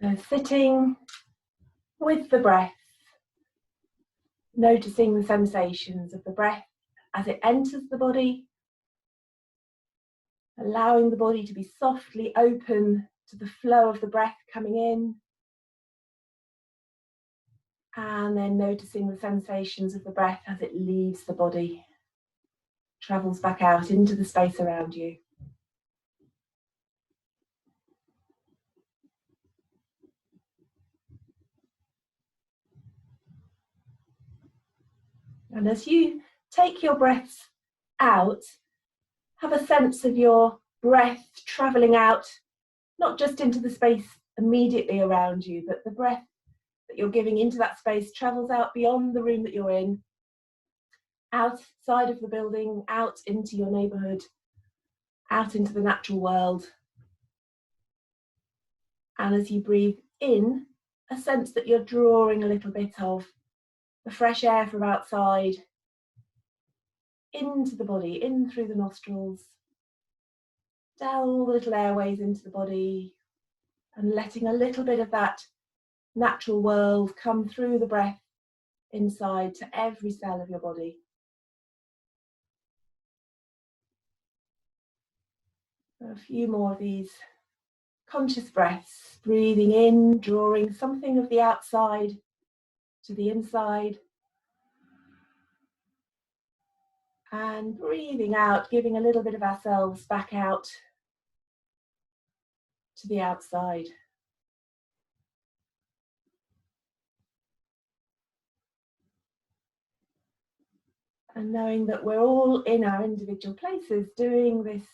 So sitting with the breath, noticing the sensations of the breath as it enters the body, allowing the body to be softly open to the flow of the breath coming in, and then noticing the sensations of the breath as it leaves the body, travels back out into the space around you. And as you take your breaths out, have a sense of your breath travelling out, not just into the space immediately around you, but the breath that you're giving into that space travels out beyond the room that you're in, outside of the building, out into your neighbourhood, out into the natural world. And as you breathe in, a sense that you're drawing a little bit of the fresh air from outside into the body, in through the nostrils, down all the little airways into the body, and letting a little bit of that natural world come through the breath inside to every cell of your body. A few more of these conscious breaths, breathing in, drawing something of the outside to the inside, and breathing out, giving a little bit of ourselves back out to the outside. And knowing that we're all in our individual places doing this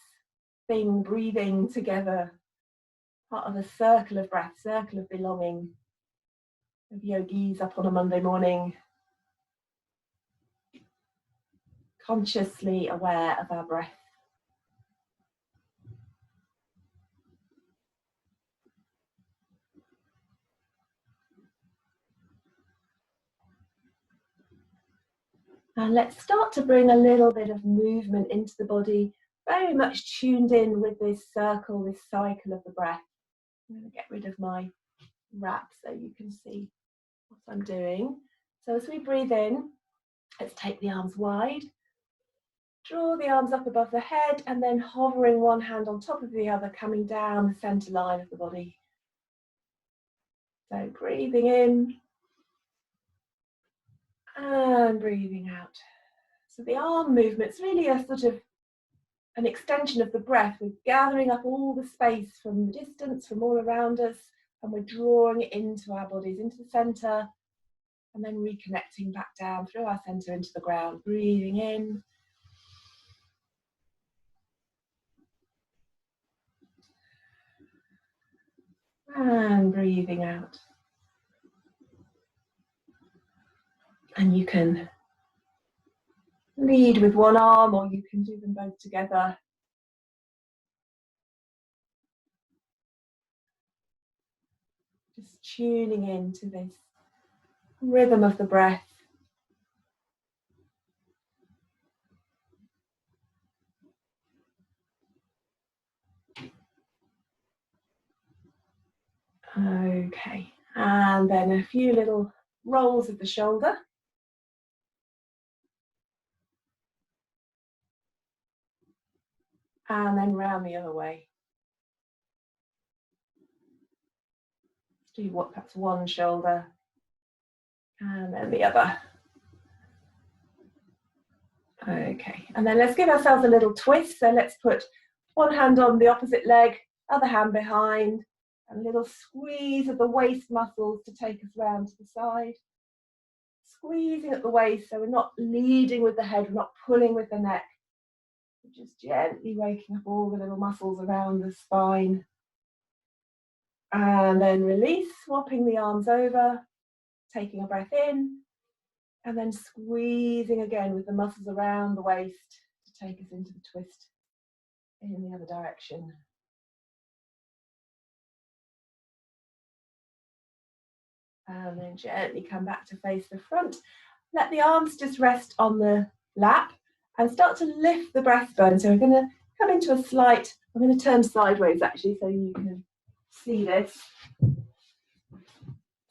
thing, breathing together, part of a circle of breath, circle of belonging, of yogis up on a Monday morning, consciously aware of our breath. And let's start to bring a little bit of movement into the body, very much tuned in with this circle, this cycle of the breath. I'm going to get rid of my wrap so you can see what I'm doing. So as we breathe in, let's take the arms wide, draw the arms up above the head, and then hovering one hand on top of the other, coming down the center line of the body. So breathing in and breathing out. So the arm movement's really a sort of an extension of the breath. We're gathering up all the space from the distance, from all around us, and we're drawing it into our bodies, into the center, and then reconnecting back down through our center into the ground. Breathing in. And breathing out. And you can lead with one arm, or you can do them both together. Just tuning into this rhythm of the breath. Okay, and then a few little rolls of the shoulder. And then round the other way. Do what, perhaps one shoulder and then the other. Okay, and then let's give ourselves a little twist. So let's put one hand on the opposite leg, other hand behind, and a little squeeze of the waist muscles to take us round to the side. Squeezing at the waist, so we're not leading with the head, we're not pulling with the neck. We're just gently waking up all the little muscles around the spine. And then release, swapping the arms over, taking a breath in, and then squeezing again with the muscles around the waist to take us into the twist in the other direction. And then gently come back to face the front. Let the arms just rest on the lap and start to lift the breastbone. So we're going to come into a slight, I'm going to turn sideways actually so you can see this.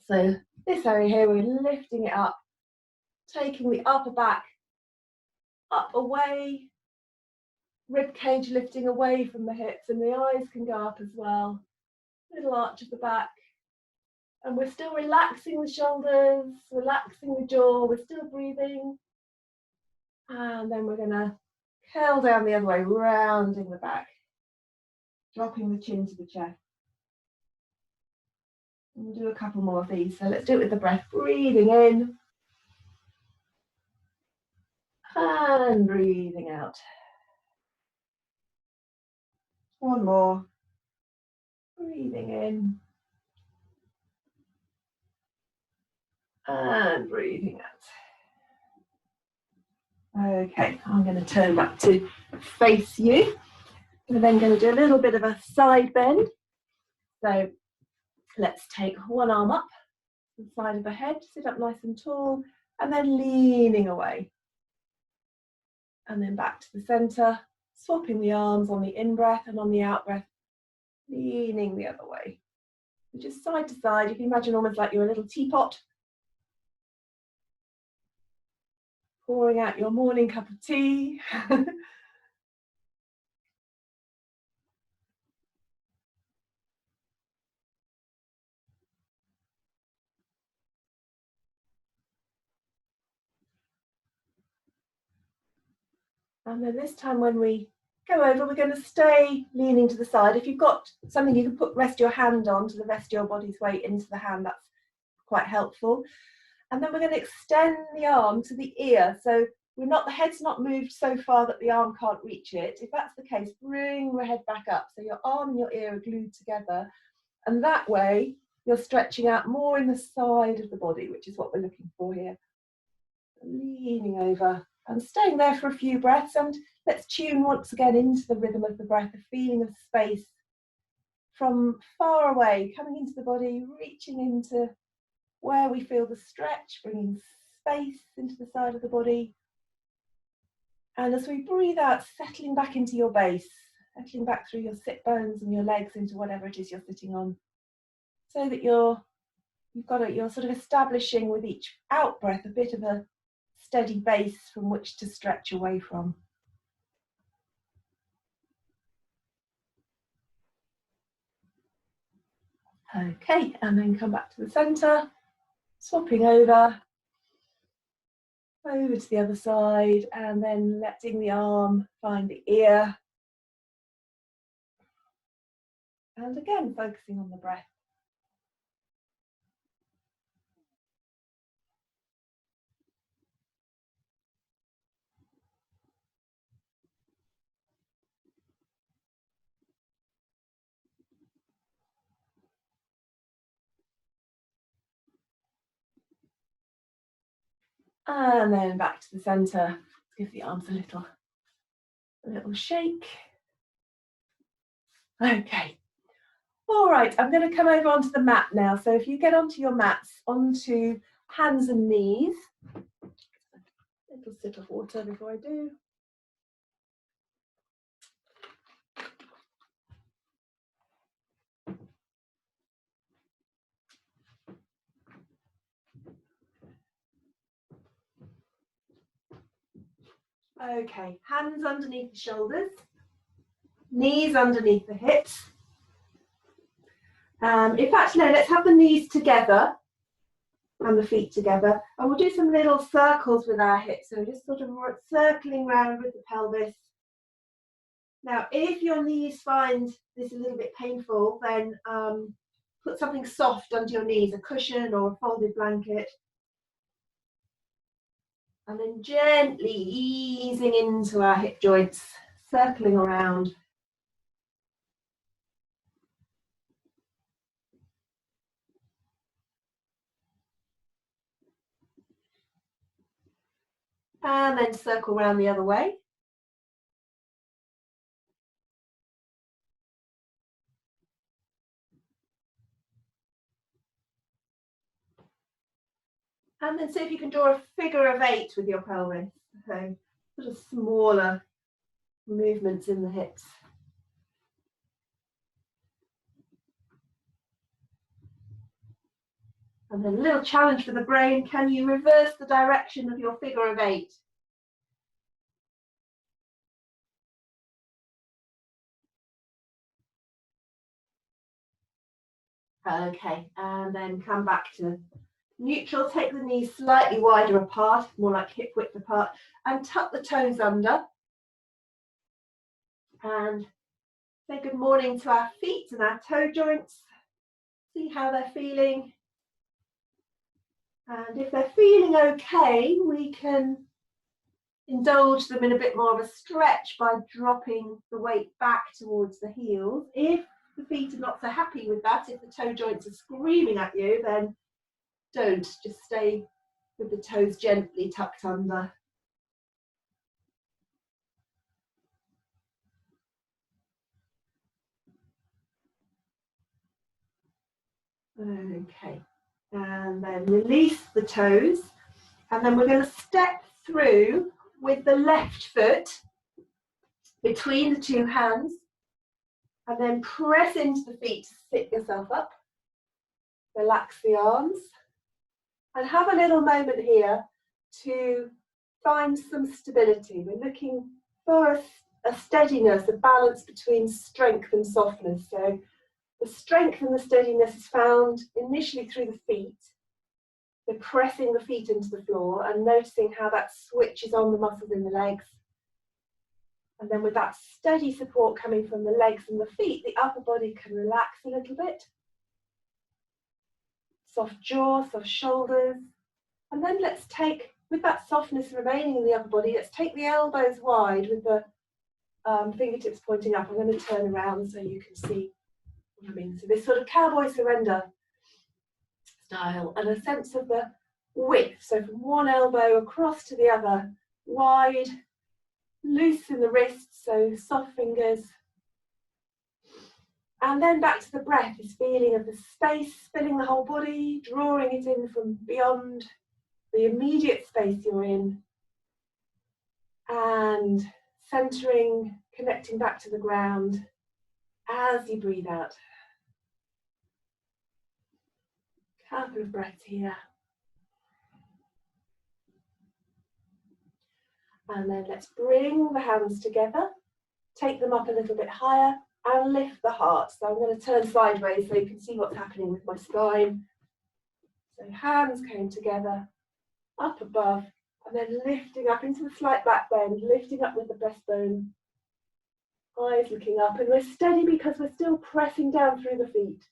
So this area here, we're lifting it up, taking the upper back up away, rib cage lifting away from the hips, and the eyes can go up as well. Little arch of the back. And we're still relaxing the shoulders, relaxing the jaw, we're still breathing. And then we're going to curl down the other way, rounding the back, dropping the chin to the chest. And we'll do a couple more of these. So let's do it with the breath, breathing in and breathing out. One more. Breathing in and breathing out. Okay, I'm going to turn back to face you. We're then going to do a little bit of a side bend. So let's take one arm up to the side of the head, sit up nice and tall, and then leaning away. And then back to the center, swapping the arms on the in-breath and on the out-breath, leaning the other way. So just side to side, you can imagine almost like you're a little teapot, pouring out your morning cup of tea. And then this time when we go over, we're going to stay leaning to the side. If you've got something you can rest your hand on to the rest of your body's weight into the hand, that's quite helpful. And then we're going to extend the arm to the ear. So the head's not moved so far that the arm can't reach it. If that's the case, bring the head back up. So your arm and your ear are glued together. And that way, you're stretching out more in the side of the body, which is what we're looking for here. Leaning over and staying there for a few breaths, and let's tune once again into the rhythm of the breath, a feeling of space from far away, coming into the body, reaching into where we feel the stretch, bringing space into the side of the body. And as we breathe out, settling back into your base, settling back through your sit bones and your legs into whatever it is you're sitting on, so that you're sort of establishing with each out breath a bit of a steady base from which to stretch away from. Okay, and then come back to the center, swapping over to the other side, and then letting the arm find the ear. And again, focusing on the breath. And then back to the center. Give the arms a little shake. Okay. All right, I'm going to come over onto the mat now. So if you get onto your mats, onto hands and knees. A little sip of water before I do. Okay, hands underneath the shoulders, knees underneath the hips. In fact, no, let's have the knees together and the feet together. And we'll do some little circles with our hips. So just sort of circling around with the pelvis. Now, if your knees find this a little bit painful, then put something soft under your knees, a cushion or a folded blanket. And then gently easing into our hip joints, circling around. And then circle around the other way. And then see if you can draw a figure of 8 with your pelvis. So sort of smaller movements in the hips. And then a little challenge for the brain, can you reverse the direction of your figure of 8? Okay, and then come back to neutral. Take the knees slightly wider apart, more like hip width apart, and tuck the toes under. And say good morning to our feet and our toe joints. See how they're feeling. And if they're feeling okay, we can indulge them in a bit more of a stretch by dropping the weight back towards the heels. If the feet are not so happy with that, if the toe joints are screaming at you, then don't. Just stay with the toes gently tucked under. Okay, and then release the toes, and then we're going to step through with the left foot between the two hands, and then press into the feet to sit yourself up. Relax the arms, and have a little moment here to find some stability. We're looking for a steadiness, a balance between strength and softness. So the strength and the steadiness is found initially through the feet. So pressing the feet into the floor and noticing how that switches on the muscles in the legs. And then with that steady support coming from the legs and the feet, the upper body can relax a little bit. Soft jaw, soft shoulders. And then let's take, with that softness remaining in the upper body, let's take the elbows wide with the fingertips pointing up. I'm going to turn around so you can see what I mean. So this sort of cowboy surrender style, and a sense of the width. So from one elbow across to the other, wide, loosen the wrists, so soft fingers. And then back to the breath, this feeling of the space filling the whole body, drawing it in from beyond the immediate space you're in. And centering, connecting back to the ground as you breathe out. Couple of breaths here. And then let's bring the hands together, take them up a little bit higher and lift the heart. So I'm going to turn sideways so you can see what's happening with my spine. So hands came together, up above, and then lifting up into the slight back bend, lifting up with the breastbone. Eyes looking up, and we're steady because we're still pressing down through the feet.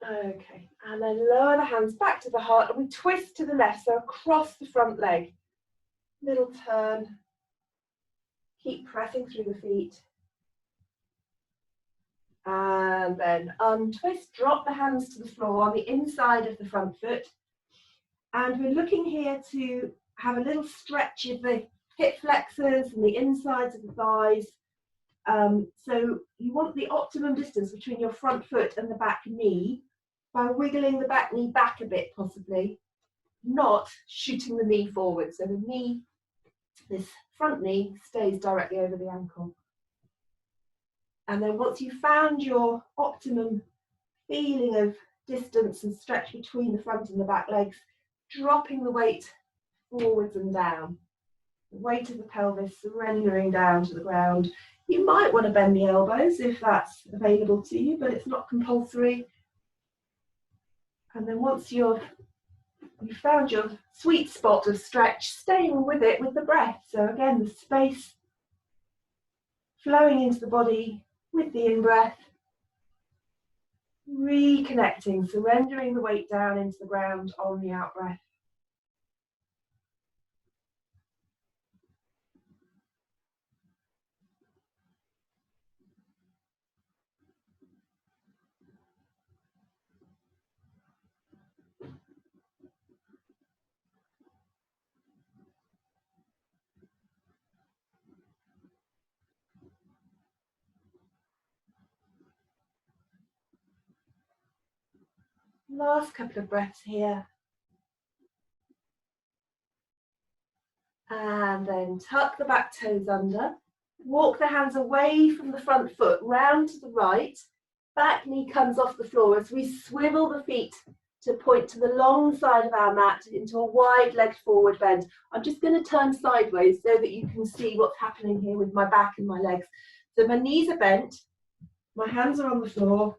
Okay, and then lower the hands back to the heart, and we twist to the left, so across the front leg. Little turn. Keep pressing through the feet. And then untwist, drop the hands to the floor on the inside of the front foot. And we're looking here to have a little stretch of the hip flexors and the insides of the thighs. So you want the optimum distance between your front foot and the back knee by wiggling the back knee back a bit, possibly, not shooting the knee forward. So the knee, this front knee, stays directly over the ankle. And then once you've found your optimum feeling of distance and stretch between the front and the back legs, dropping the weight forwards and down. The weight of the pelvis surrendering down to the ground. You might want to bend the elbows if that's available to you, but it's not compulsory. And then once you've found your sweet spot of stretch, staying with it with the breath. So again, the space flowing into the body with the in-breath. Reconnecting, surrendering the weight down into the ground on the out-breath. Last couple of breaths here. And then tuck the back toes under. Walk the hands away from the front foot, round to the right, back knee comes off the floor as we swivel the feet to point to the long side of our mat into a wide-legged forward bend. I'm just going to turn sideways so that you can see what's happening here with my back and my legs. So my knees are bent, my hands are on the floor,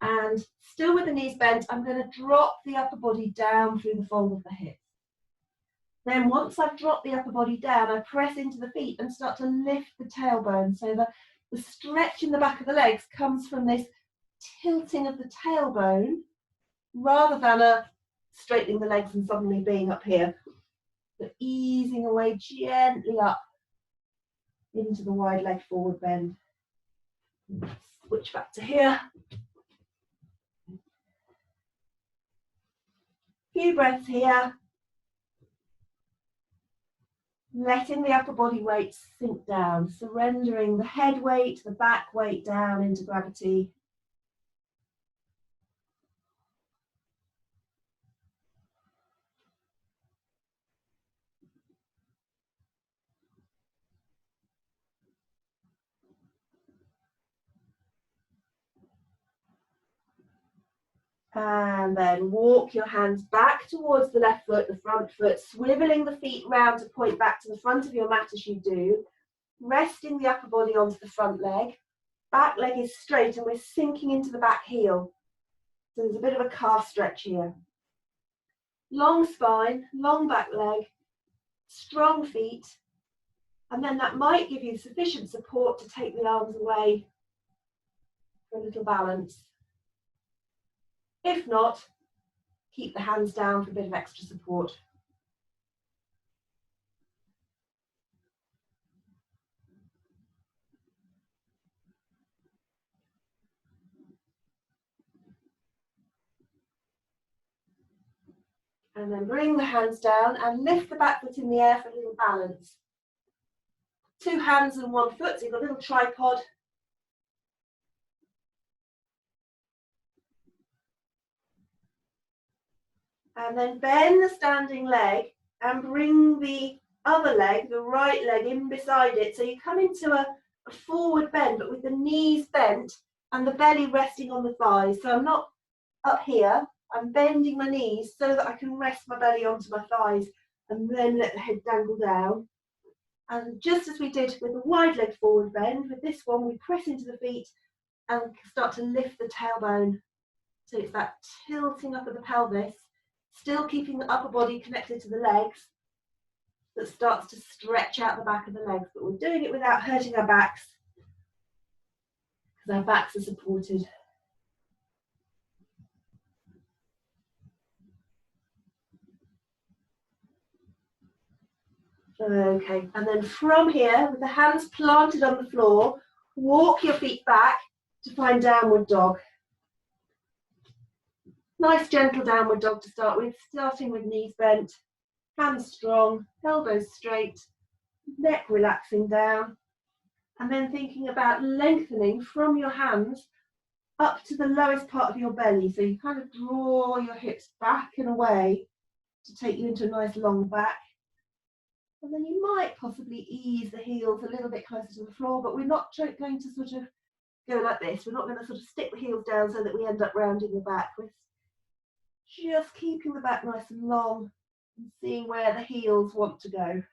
and still with the knees bent, I'm going to drop the upper body down through the fold of the hips. Then once I've dropped the upper body down, I press into the feet and start to lift the tailbone. So the stretch in the back of the legs comes from this tilting of the tailbone rather than a straightening the legs and suddenly being up here. But easing away gently up into the wide leg forward bend. Switch back to here. Few breaths here. Letting the upper body weight sink down, surrendering the head weight, the back weight down into gravity. And then walk your hands back towards the left foot, the front foot, swiveling the feet round to point back to the front of your mat as you do. Resting the upper body onto the front leg. Back leg is straight and we're sinking into the back heel. So there's a bit of a calf stretch here. Long spine, long back leg, strong feet. And then that might give you sufficient support to take the arms away for a little balance. If not, keep the hands down for a bit of extra support. And then bring the hands down and lift the back foot in the air for a little balance. 2 hands and 1 foot, so you've got a little tripod. And then bend the standing leg and bring the other leg, the right leg, in beside it. So you come into a forward bend, but with the knees bent and the belly resting on the thighs. So I'm not up here, I'm bending my knees so that I can rest my belly onto my thighs and then let the head dangle down. And just as we did with the wide leg forward bend, with this one we press into the feet and start to lift the tailbone. So it's that tilting up of the pelvis, still keeping the upper body connected to the legs, that starts to stretch out the back of the legs. But we're doing it without hurting our backs, because our backs are supported. Okay, and then from here, with the hands planted on the floor, walk your feet back to find downward dog. Nice gentle downward dog to start with, starting with knees bent, hands strong, elbows straight, neck relaxing down, and then thinking about lengthening from your hands up to the lowest part of your belly. So you kind of draw your hips back and away to take you into a nice long back. And then you might possibly ease the heels a little bit closer to the floor, but we're not going to sort of go like this. We're not going to sort of stick the heels down so that we end up rounding the back. We're just keeping the back nice and long and seeing where the heels want to go.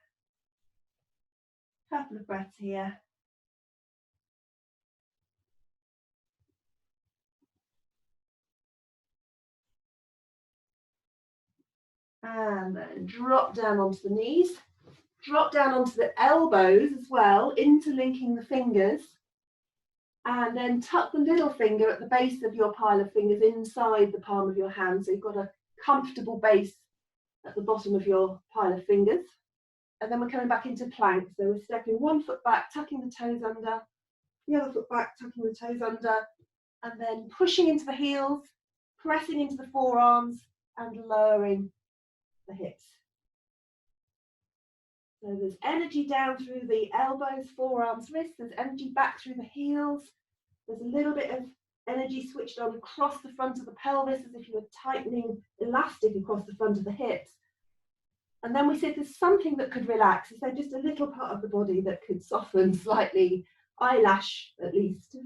Couple of breaths here. And then drop down onto the knees. Drop down onto the elbows as well, interlinking the fingers. And then tuck the little finger at the base of your pile of fingers inside the palm of your hand. So you've got a comfortable base at the bottom of your pile of fingers. And then we're coming back into plank. So we're stepping 1 foot back, tucking the toes under, the other foot back, tucking the toes under, and then pushing into the heels, pressing into the forearms and lowering the hips. So there's energy down through the elbows, forearms, wrists. There's energy back through the heels. There's a little bit of energy switched on across the front of the pelvis as if you were tightening elastic across the front of the hips. And then we said there's something that could relax. Is there just a little part of the body that could soften slightly, eyelash at least?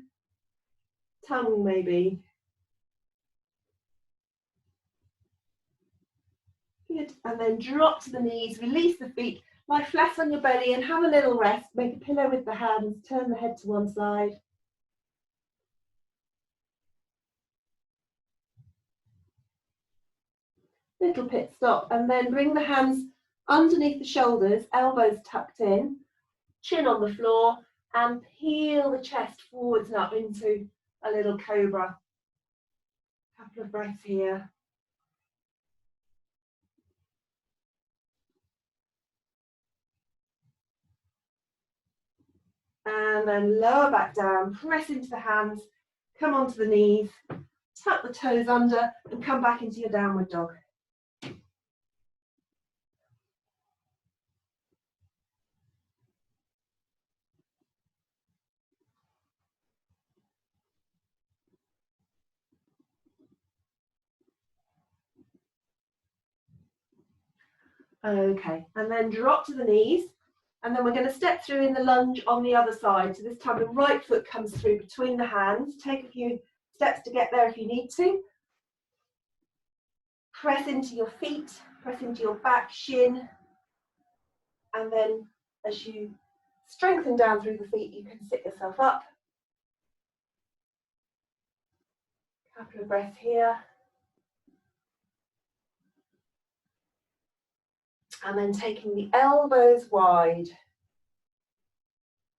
tongue maybe. Good. And then drop to the knees, release the feet, lie flat on your belly and have a little rest. Make a pillow with the hands, turn the head to one side. Little pit stop, and then bring the hands underneath the shoulders, elbows tucked in, chin on the floor, and peel the chest forwards and up into a little cobra. Couple of breaths here. And then lower back down, press into the hands, come onto the knees, tuck the toes under, and come back into your downward dog. Okay, and then drop to the knees, and then we're going to step through in the lunge on the other side. So this time the right foot comes through between the hands. Take a few steps to get there if you need to. Press into your feet, press into your back shin, and then as you strengthen down through the feet, you can sit yourself up. Couple of breaths here. And then taking the elbows wide.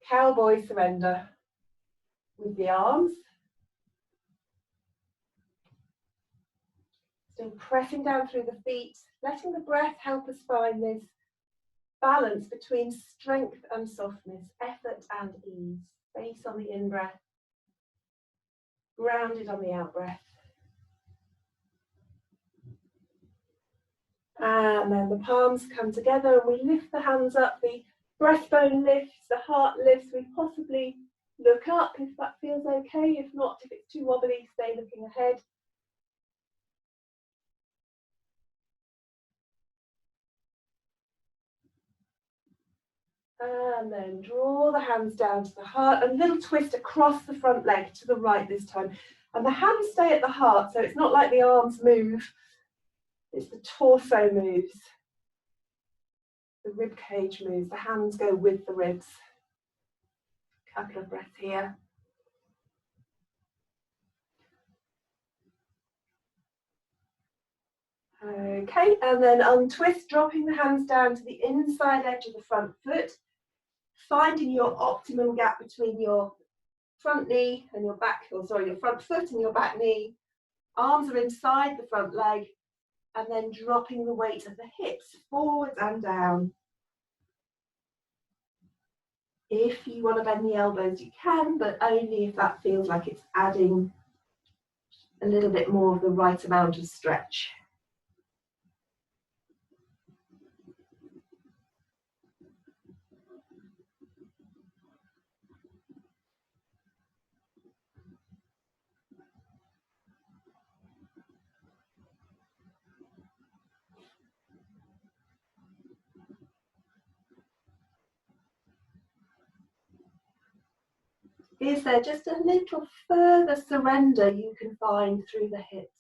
Cowboy surrender with the arms. Still pressing down through the feet, letting the breath help us find this balance between strength and softness, effort and ease. Face on the in-breath, grounded on the out-breath. And then the palms come together and we lift the hands up, the breastbone lifts, the heart lifts. We possibly look up if that feels okay. If not, if it's too wobbly, stay looking ahead. And then draw the hands down to the heart, a little twist across the front leg to the right this time. And the hands stay at the heart, so it's not like the arms move, it's the torso moves. The rib cage moves, the hands go with the ribs. Couple of breaths here. Okay, and then untwist, dropping the hands down to the inside edge of the front foot, finding your optimum gap between your front knee and your back, or sorry, your front foot and your back knee. Arms are inside the front leg, and then dropping the weight of the hips forwards and down. If you want to bend the elbows, you can, but only if that feels like it's adding a little bit more of the right amount of stretch. Is there just a little further surrender you can find through the hips?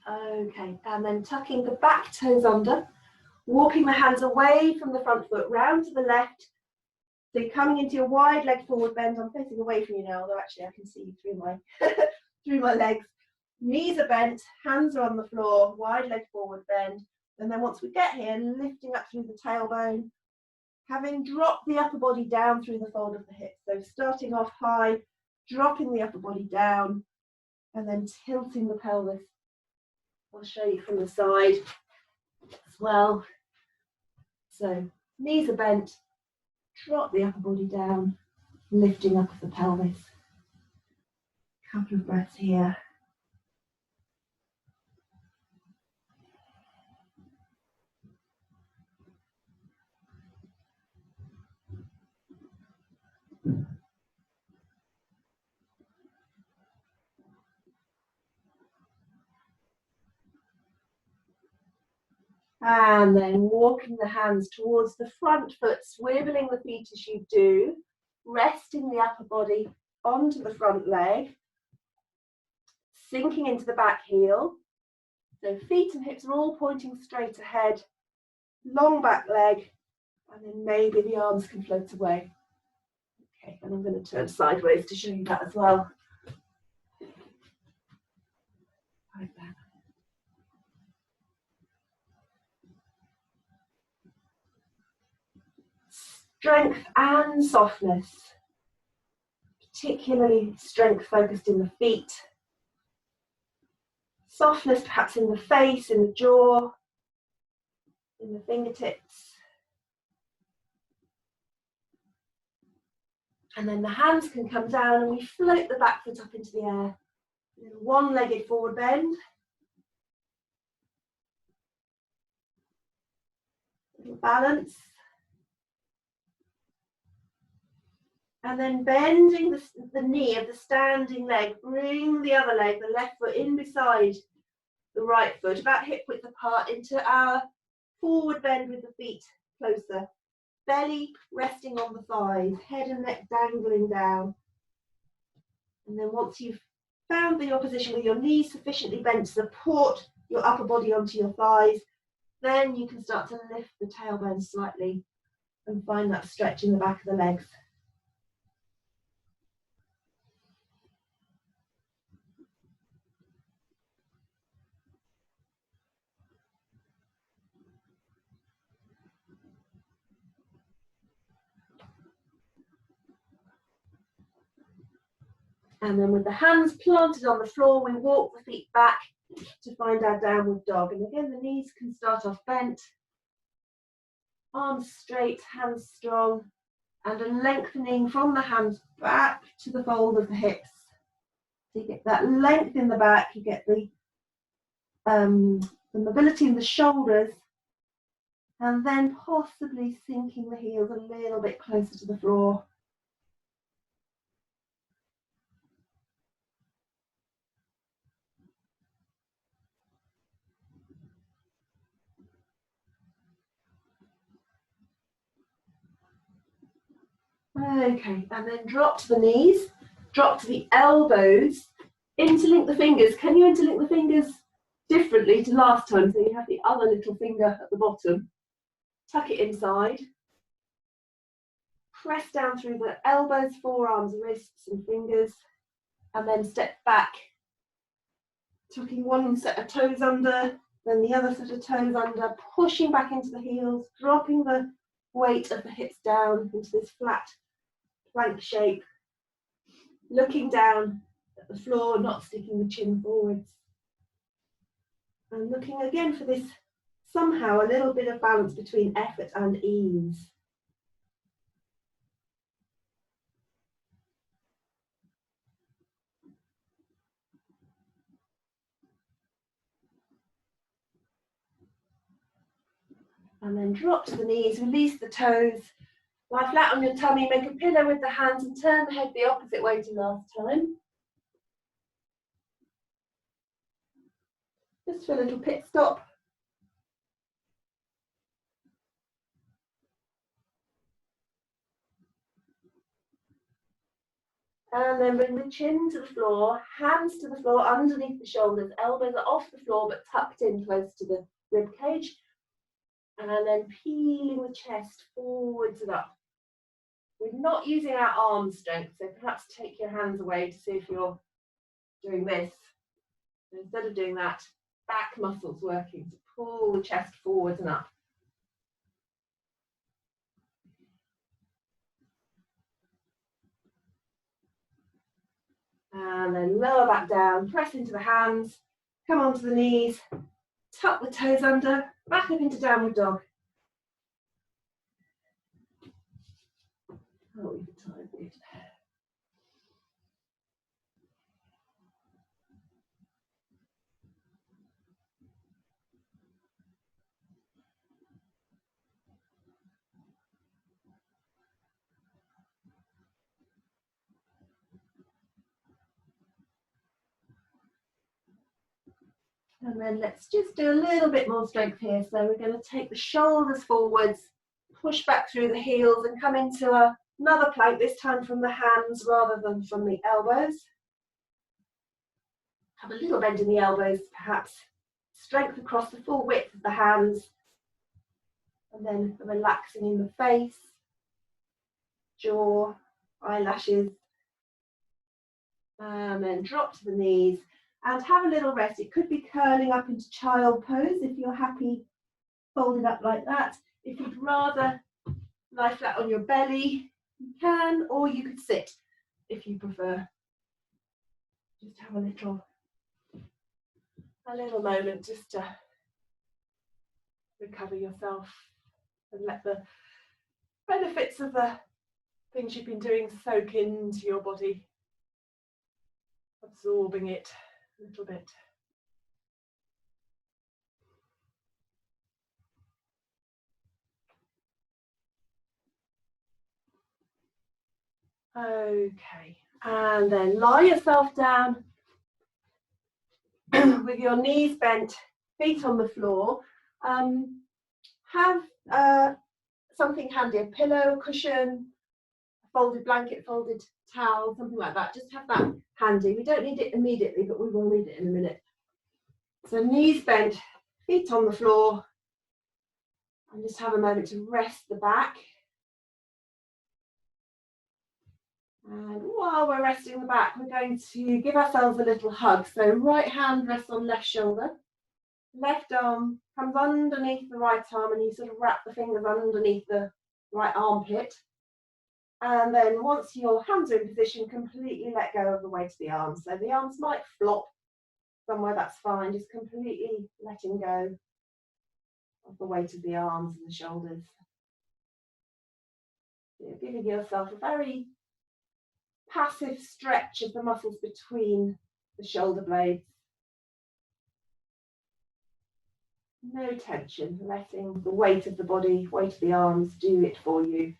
Okay, and then tucking the back toes under, walking the hands away from the front foot, round to the left. So you're coming into your wide leg forward bend. I'm facing away from you now, although actually I can see you through my, through my legs. Knees are bent, hands are on the floor, wide leg forward bend. And then once we get here, lifting up through the tailbone, having dropped the upper body down through the fold of the hips. So starting off high, dropping the upper body down, and then tilting the pelvis. I'll show you from the side as well. So knees are bent, drop the upper body down, lifting up of the pelvis. Couple of breaths here. And then walking the hands towards the front foot, swiveling the feet as you do, resting the upper body onto the front leg, sinking into the back heel. So feet and hips are all pointing straight ahead, long back leg, and then maybe the arms can float away. Okay, and I'm going to turn sideways to show you that as well. Like that. Strength and softness, particularly strength focused in the feet. Softness perhaps in the face, in the jaw, in the fingertips. And then the hands can come down and we float the back foot up into the air. One-legged forward bend. Little balance. And then bending the knee of the standing leg, bring the other leg, the left foot, in beside the right foot, about hip width apart, into our forward bend with the feet closer. Belly resting on the thighs, head and neck dangling down. And then once you've found your position with your knees sufficiently bent to support your upper body onto your thighs, then you can start to lift the tailbone slightly and find that stretch in the back of the legs. And then with the hands planted on the floor, we walk the feet back to find our downward dog. And again, the knees can start off bent, arms straight, hands strong, and a lengthening from the hands back to the fold of the hips. So you get that length in the back, you get the mobility in the shoulders, and then possibly sinking the heels a little bit closer to the floor. Okay, and then drop to the knees, drop to the elbows, interlink the fingers. Can you interlink the fingers differently to last time? So you have the other little finger at the bottom. Tuck it inside. Press down through the elbows, forearms, wrists and fingers, and then step back. Tucking one set of toes under, then the other set of toes under, pushing back into the heels, dropping the weight of the hips down into this flat plank shape, looking down at the floor, not sticking the chin forwards. And looking again for this somehow a little bit of balance between effort and ease. And then drop to the knees, release the toes, lie flat on your tummy, make a pillow with the hands and turn the head the opposite way to last time. Just for a little pit stop. And then bring the chin to the floor, hands to the floor underneath the shoulders, elbows are off the floor but tucked in close to the rib cage. And then peeling the chest forwards and up. We're not using our arm strength, so perhaps take your hands away to see if you're doing this. So instead of doing that, back muscles working to pull the chest forwards and up. And then lower back down, press into the hands, come onto the knees, tuck the toes under, back up into downward dog. Oh, we've got time. Good. And then let's just do a little bit more strength here. So we're going to take the shoulders forwards, push back through the heels and come into another plank, this time from the hands rather than from the elbows. Have a little bend in the elbows, perhaps. Strength across the full width of the hands. And then relaxing in the face, jaw, eyelashes. And then drop to the knees and have a little rest. It could be curling up into child pose if you're happy folded up like that. If you'd rather lie flat on your belly, you can, or you could sit if you prefer. Just have a little moment just to recover yourself and let the benefits of the things you've been doing soak into your body, absorbing it a little bit. Okay, and then lie yourself down with your knees bent, feet on the floor. Have something handy, a pillow, a cushion, a folded blanket, folded towel, something like that. Just have that handy. We don't need it immediately, but we will need it in a minute. So knees bent, feet on the floor, and just have a moment to rest the back. And while we're resting the back, we're going to give ourselves a little hug. So right hand rests on left shoulder, left arm comes underneath the right arm, and you sort of wrap the fingers underneath the right armpit. And then once your hands are in position, completely let go of the weight of the arms. So the arms might flop somewhere, that's fine. Just completely letting go of the weight of the arms and the shoulders. You're giving yourself a very passive stretch of the muscles between the shoulder blades. No tension, letting the weight of the body, weight of the arms do it for you.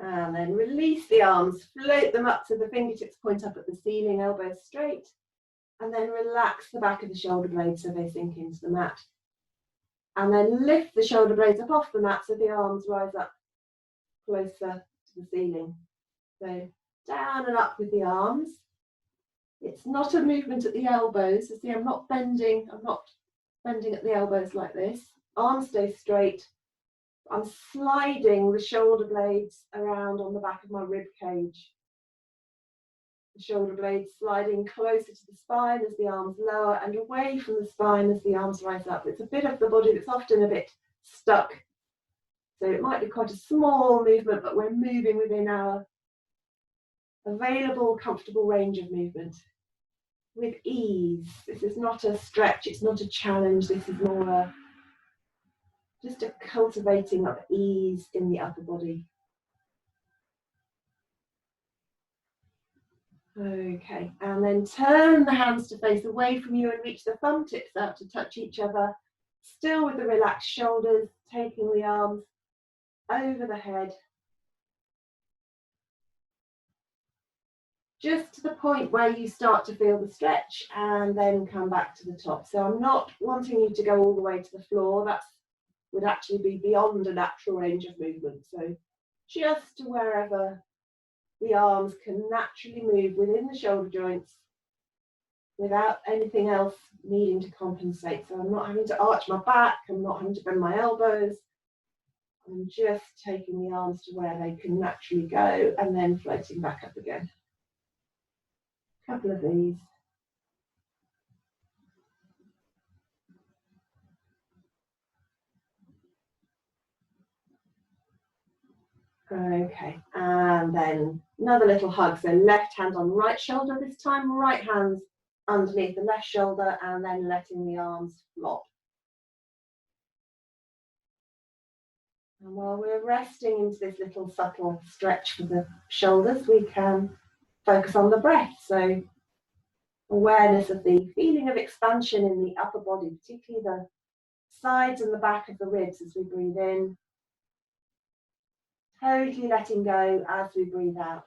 And then release the arms, float them up so the fingertips point up at the ceiling, elbows straight. And then relax the back of the shoulder blades so they sink into the mat. And then lift the shoulder blades up off the mat so the arms rise up closer to the ceiling. So down and up with the arms. It's not a movement at the elbows. So see, I'm not bending at the elbows like this. Arms stay straight. I'm sliding the shoulder blades around on the back of my rib cage. The shoulder blades sliding closer to the spine as the arms lower and away from the spine as the arms rise up. It's a bit of the body that's often a bit stuck. So it might be quite a small movement, but we're moving within our available, comfortable range of movement with ease. This is not a stretch, it's not a challenge. This is more just a cultivating of ease in the upper body. Okay, and then turn the hands to face away from you and reach the thumb tips out to touch each other, still with the relaxed shoulders, taking the arms over the head. Just to the point where you start to feel the stretch and then come back to the top. So I'm not wanting you to go all the way to the floor. That would actually be beyond a natural range of movement. So just to wherever the arms can naturally move within the shoulder joints without anything else needing to compensate. So I'm not having to arch my back, I'm not having to bend my elbows. I'm just taking the arms to where they can naturally go and then floating back up again. A couple of these. Okay, and then another little hug. So left hand on right shoulder this time, right hand underneath the left shoulder, and then letting the arms flop. And while we're resting into this little subtle stretch for the shoulders, we can focus on the breath. So awareness of the feeling of expansion in the upper body, particularly the sides and the back of the ribs as we breathe in. Totally letting go as we breathe out.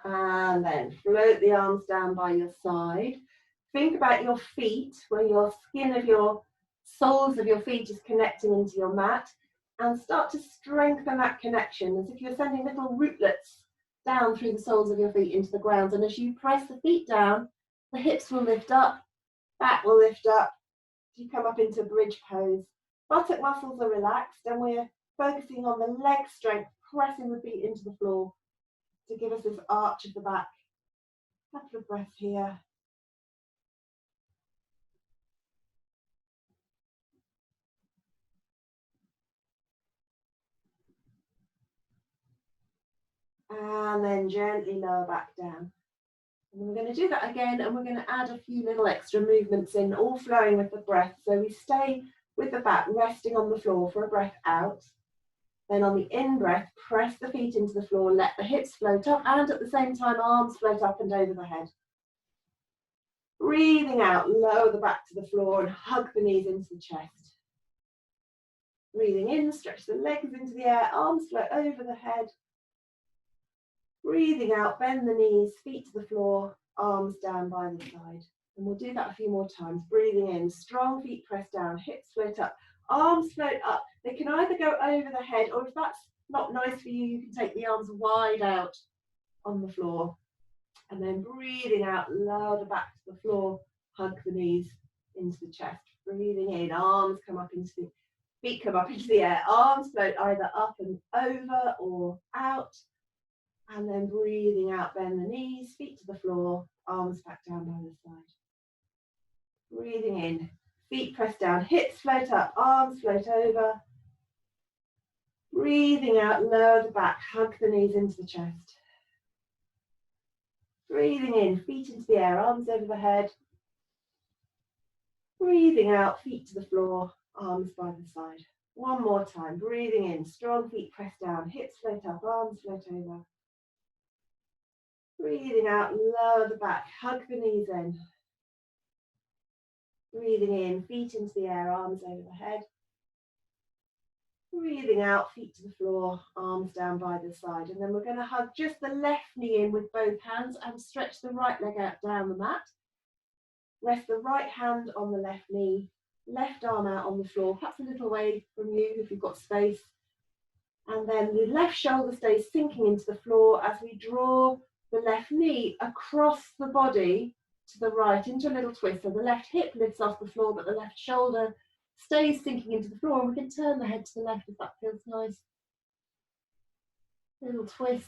And then float the arms down by your side. Think about your feet, where your skin of your soles of your feet is connecting into your mat, and start to strengthen that connection as if you're sending little rootlets down through the soles of your feet into the ground. And as you press the feet down, the hips will lift up, back will lift up. You come up into bridge pose. Buttock muscles are relaxed, and we're focusing on the leg strength, pressing the feet into the floor to give us this arch of the back. Couple of breaths here. And then gently lower back down. And we're going to do that again, and we're going to add a few little extra movements in, all flowing with the breath. So we stay with the back resting on the floor for a breath out. Then on the in-breath, press the feet into the floor, let the hips float up, and at the same time, arms float up and over the head. Breathing out, lower the back to the floor and hug the knees into the chest. Breathing in, stretch the legs into the air, arms float over the head. Breathing out, bend the knees, feet to the floor, arms down by the side. And we'll do that a few more times. Breathing in, strong feet press down, hips float up, arms float up. They can either go over the head, or if that's not nice for you, you can take the arms wide out on the floor. And then breathing out, lower the back to the floor, hug the knees into the chest. Breathing in, arms come up into the feet, come up into the air, arms float either up and over or out. And then breathing out, bend the knees, feet to the floor, arms back down by the side. Breathing in, feet press down, hips float up, arms float over. Breathing out, lower the back, hug the knees into the chest. Breathing in, feet into the air, arms over the head. Breathing out, feet to the floor, arms by the side. One more time, breathing in, strong feet press down, hips float up, arms float over. Breathing out, lower the back, hug the knees in. Breathing in, feet into the air, arms over the head. Breathing out, feet to the floor, arms down by the side. And then we're going to hug just the left knee in with both hands and stretch the right leg out down the mat. Rest the right hand on the left knee, left arm out on the floor, perhaps a little away from you if you've got space. And then the left shoulder stays sinking into the floor as we draw the left knee across the body to the right into a little twist. So the left hip lifts off the floor, but the left shoulder stays sinking into the floor. And we can turn the head to the left if that feels nice. Little twist.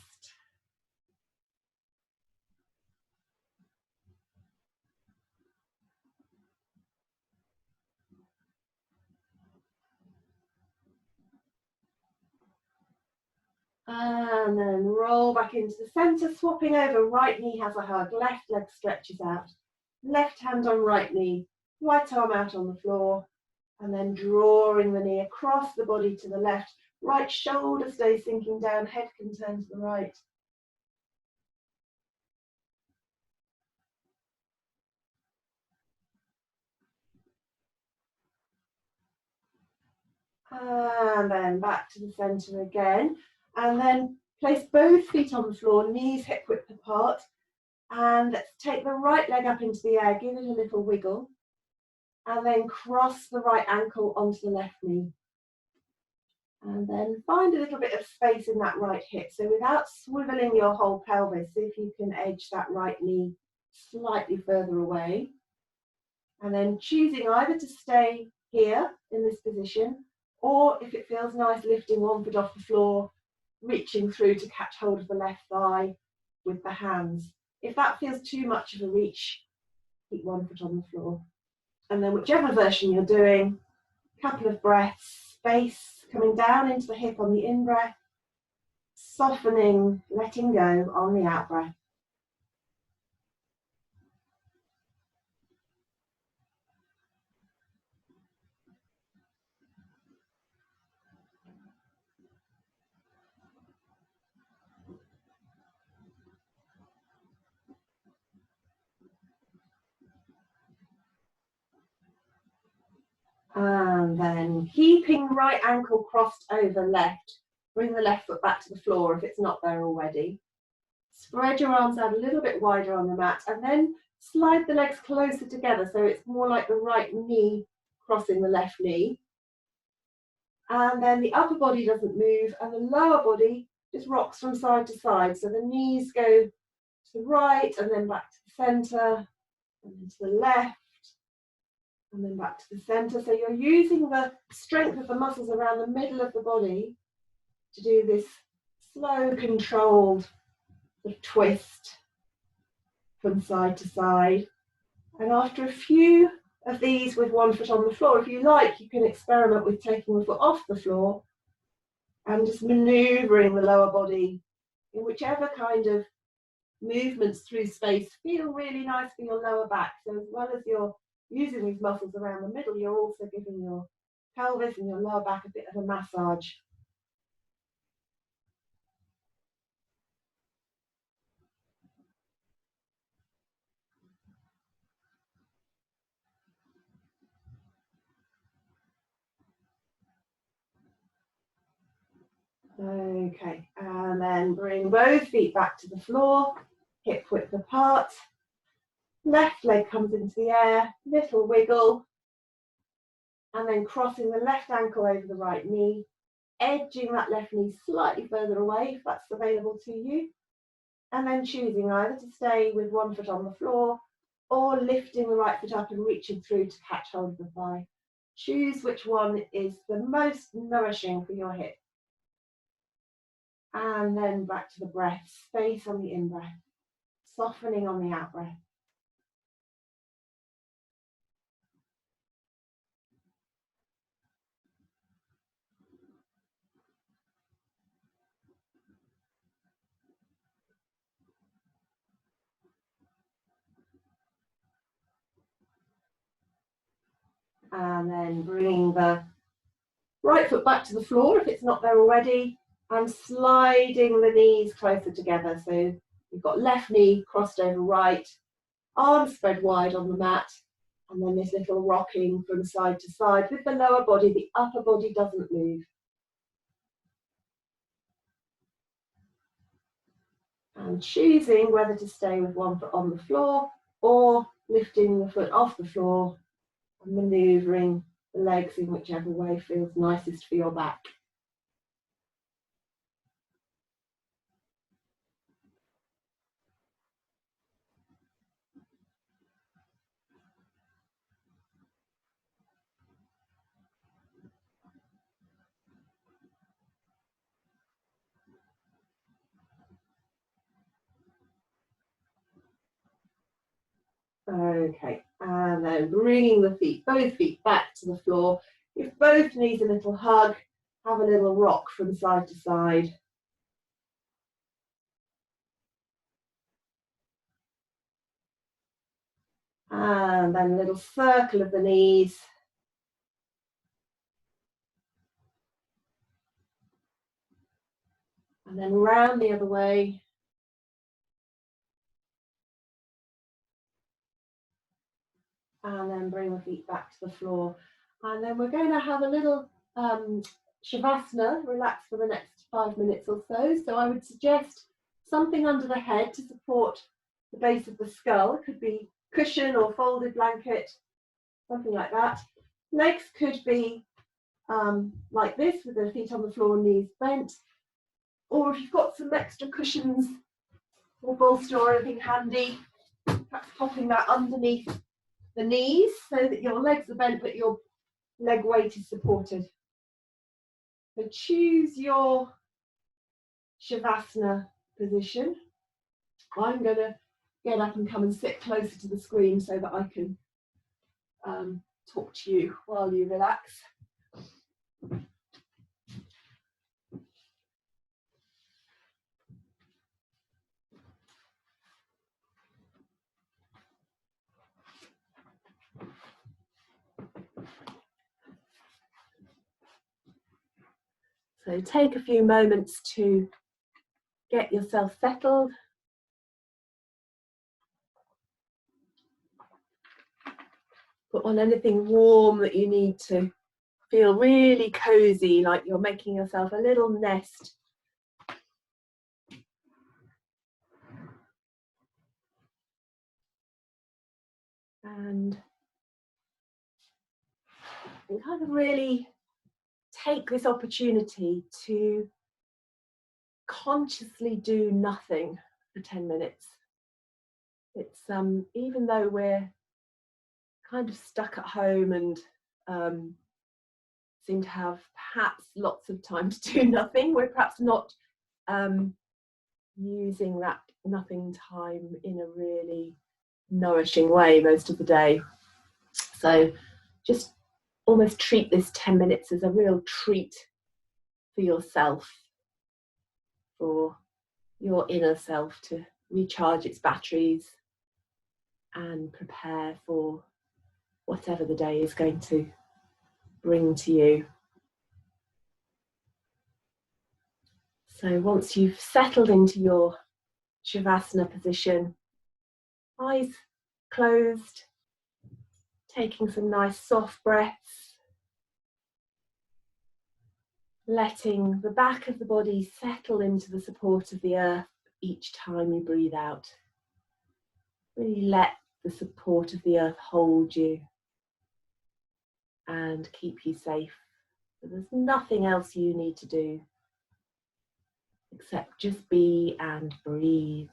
And then roll back into the center, swapping over. Right knee has a hug, left leg stretches out. Left hand on right knee, right arm out on the floor. And then drawing the knee across the body to the left. Right shoulder stays sinking down, head can turn to the right. And then back to the center again. And then place both feet on the floor, knees hip width apart. And let's take the right leg up into the air, give it a little wiggle. And then cross the right ankle onto the left knee. And then find a little bit of space in that right hip. So without swiveling your whole pelvis, see if you can edge that right knee slightly further away. And then choosing either to stay here in this position, or if it feels nice, lifting one foot off the floor, reaching through to catch hold of the left thigh with the hands. If that feels too much of a reach, keep one foot on the floor. And then whichever version you're doing, a couple of breaths, space coming down into the hip on the in-breath, softening, letting go on the out breath. And then keeping right ankle crossed over left, bring the left foot back to the floor if it's not there already. Spread your arms out a little bit wider on the mat and then slide the legs closer together so it's more like the right knee crossing the left knee. And then the upper body doesn't move and the lower body just rocks from side to side. So the knees go to the right and then back to the centre and then to the left and then back to the centre. So you're using the strength of the muscles around the middle of the body to do this slow, controlled sort of twist from side to side. And after a few of these with one foot on the floor, if you like, you can experiment with taking the foot off the floor and just manoeuvring the lower body in whichever kind of movements through space feel really nice for your lower back. So as well as you're using these muscles around the middle, you're also giving your pelvis and your lower back a bit of a massage. Okay, and then bring both feet back to the floor, hip width apart. Left leg comes into the air, little wiggle, and then crossing the left ankle over the right knee, edging that left knee slightly further away if that's available to you, and then choosing either to stay with one foot on the floor or lifting the right foot up and reaching through to catch hold of the thigh. Choose which one is the most nourishing for your hip. And then back to the breath, space on the in-breath, softening on the out-breath. And then bringing the right foot back to the floor if it's not there already, and sliding the knees closer together. So you've got left knee crossed over right, arms spread wide on the mat, and then this little rocking from side to side with the lower body. The upper body doesn't move. And choosing whether to stay with one foot on the floor or lifting the foot off the floor and manoeuvring the legs in whichever way feels nicest for your back. Okay, and then bringing the feet, both feet back to the floor. Give both knees a little hug, have a little rock from side to side. And then a little circle of the knees. And then round the other way. And then bring the feet back to the floor. And then we're going to have a little Shavasana, relax for the next 5 minutes or so. So I would suggest something under the head to support the base of the skull. It could be cushion or folded blanket, something like that. Legs could be like this with the feet on the floor, knees bent. Or if you've got some extra cushions or bolster or anything handy, perhaps popping that underneath the knees so that your legs are bent but your leg weight is supported. So choose your Shavasana position. I'm going to get up and come and sit closer to the screen so that I can talk to you while you relax. So take a few moments to get yourself settled. Put on anything warm that you need to feel really cozy, like you're making yourself a little nest. And kind of really take this opportunity to consciously do nothing for 10 minutes. It's even though we're kind of stuck at home and seem to have perhaps lots of time to do nothing, we're perhaps not using that nothing time in a really nourishing way most of the day. So just almost treat this 10 minutes as a real treat for yourself, for your inner self to recharge its batteries and prepare for whatever the day is going to bring to you. So once you've settled into your Shavasana position, eyes closed, taking some nice soft breaths, letting the back of the body settle into the support of the earth each time you breathe out. Really let the support of the earth hold you and keep you safe. So there's nothing else you need to do except just be and breathe.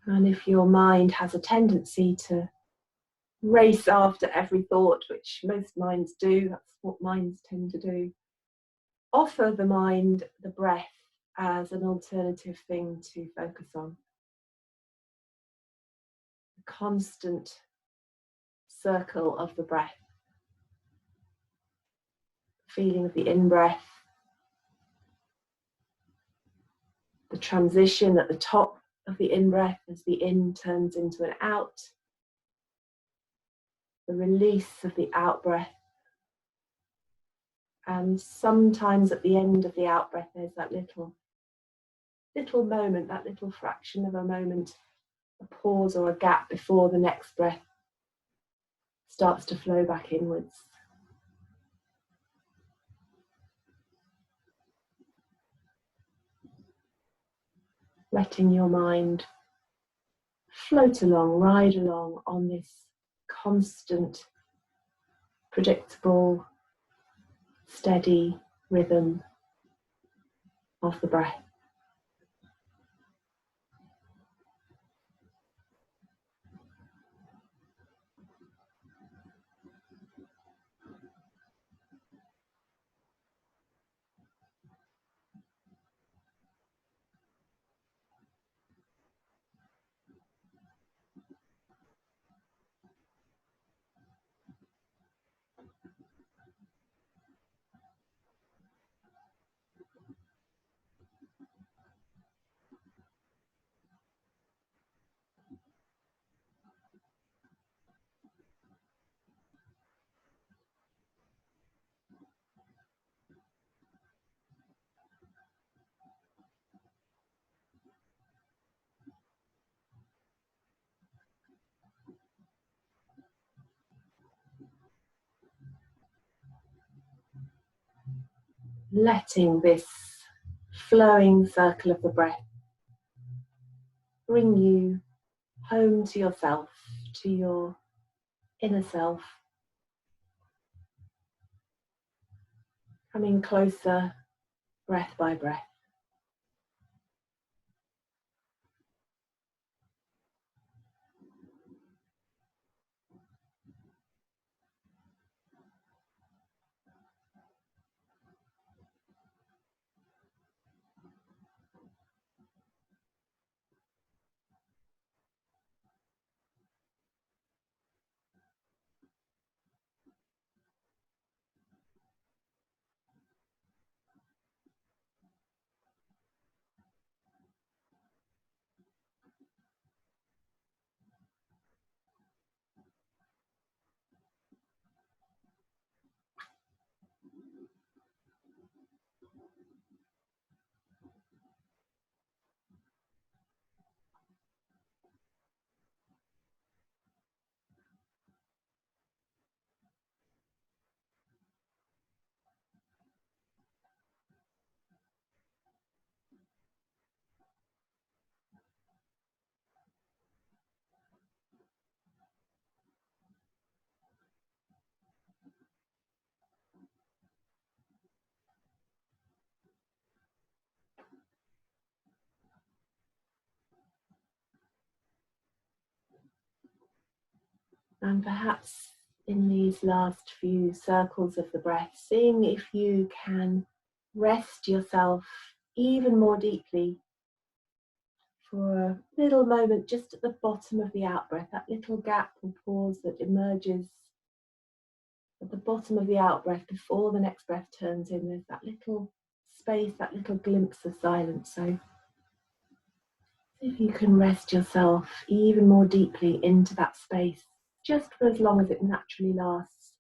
And if your mind has a tendency to race after every thought, which most minds do, that's what minds tend to do, offer the mind the breath as an alternative thing to focus on. The constant circle of the breath. Feeling of the in-breath, the transition at the top of the in-breath as the in turns into an out, the release of the out-breath, and sometimes at the end of the out-breath there's that little moment, that little fraction of a moment, a pause or a gap before the next breath starts to flow back inwards. Letting your mind float along, ride along on this constant, predictable, steady rhythm of the breath. Letting this flowing circle of the breath bring you home to yourself, to your inner self, coming closer breath by breath. And perhaps in these last few circles of the breath, seeing if you can rest yourself even more deeply for a little moment just at the bottom of the out-breath, that little gap or pause that emerges at the bottom of the out-breath before the next breath turns in. There's that little space, that little glimpse of silence. So if you can rest yourself even more deeply into that space, just for as long as it naturally lasts,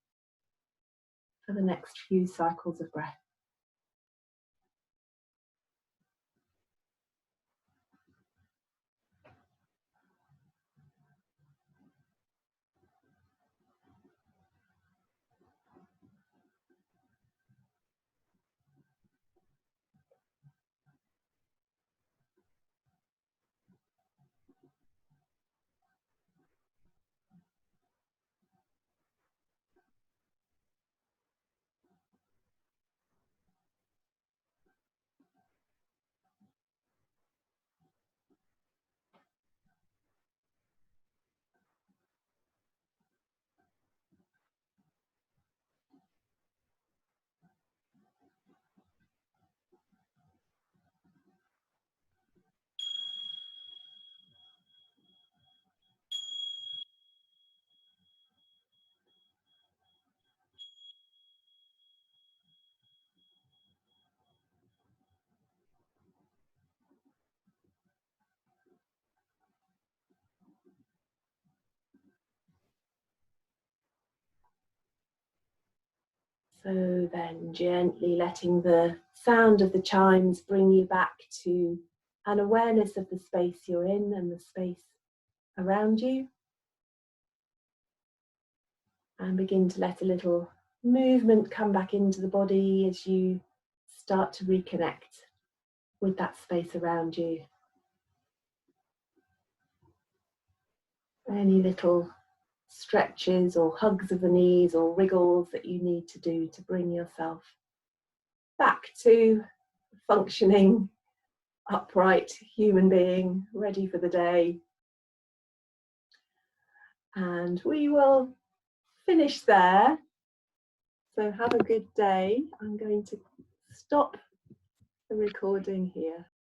for the next few cycles of breath. So then gently letting the sound of the chimes bring you back to an awareness of the space you're in and the space around you. And begin to let a little movement come back into the body as you start to reconnect with that space around you. Any little stretches or hugs of the knees or wriggles that you need to do to bring yourself back to functioning, upright human being, ready for the day. And we will finish there. So have a good day. I'm going to stop the recording here.